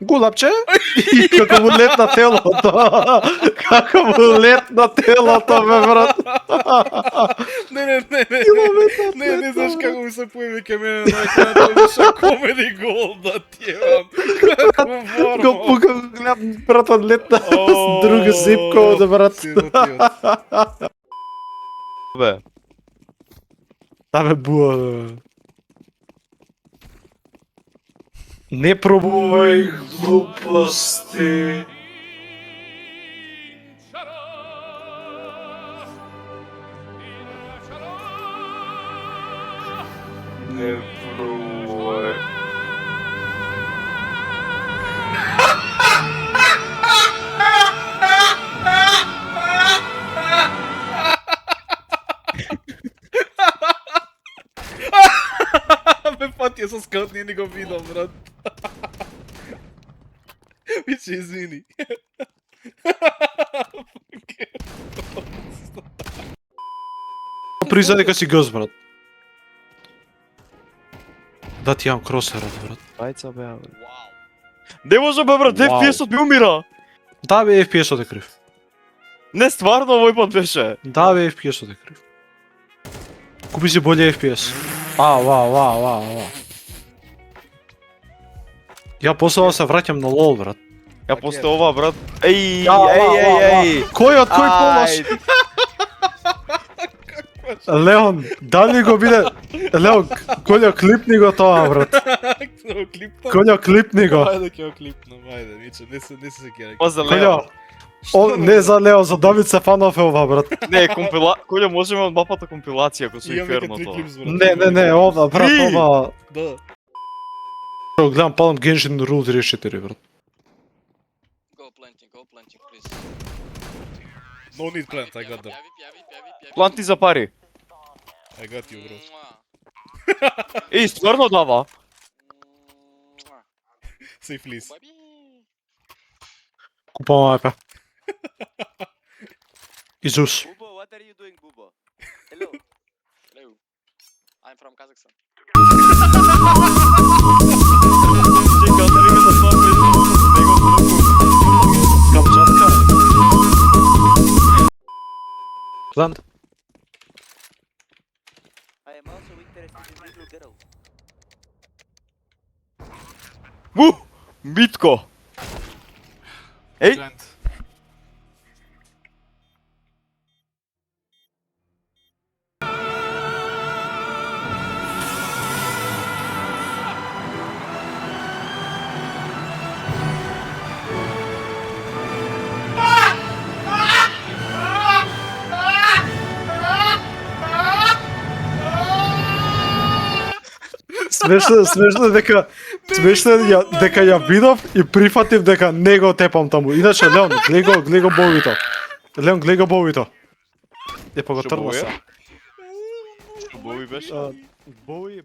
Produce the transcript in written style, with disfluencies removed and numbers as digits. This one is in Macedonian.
Гулапче? И како му летна телото. Како му летна телото, бе, брат. Не, знаеш како ми се појави ке мене на екраната, што комеди гол да ти имам. Како форма. Го гледам, брат, од летна с друга зипко, да, брат. Бе. Да, бе, буа, бе. Не пробувај глупости. Не пробувај. Бе, патија со скаут не ни го видам, брат. Виче, извини. Призна дека си гъс, брат. Да ти имам кросерот, брат. Ајца бе, бе. Не може бе, брат, Вау. FPS-от ми умира. Да, бе, FPS-от е крив. Не, стварно овој пат беше. Да, бе, FPS-от е крив. Купи си болje FPS. Ва. Ја после се враќам на LOL, брат. Ја после ова, брат. Еј, Ва. Кој од кој полаш? Леон, дали го биде... Леон, Колјо, клипни го тоа, брат. Клипна? Колјо, клипни го. Ајде ќе го клипнам, ајде, ниче, не се кера. Па за Колјо, Лео. не за Лео, за Давид Сефанов е ова, брат. Не, Колјо, можеме од мапата компилација кој со Инферното. Не, ова, брат, Три. ова... Да. Гледам, палам Genshin Rule 34, брат. Go planting, please. No need plant, I got them. Пјави. Планти за пари. I got you, bro. Еј, стварно дава. Say please. Купувам айпе. Изус. Bubo, what are you doing, Bubo? Hello. Hello. I'm from Kazakhstan. Чека, да видиме да тоа Камчатка. Плант. I am also interested in little girl. Митко. Еј, Plant. Смешно дека ја видов и прифатив дека не го тепам таму. Иначе Леон, глеј го бовито. Леон, глеј го бовито. Е, па го Што трна бови е? се. Што бови беше? Бови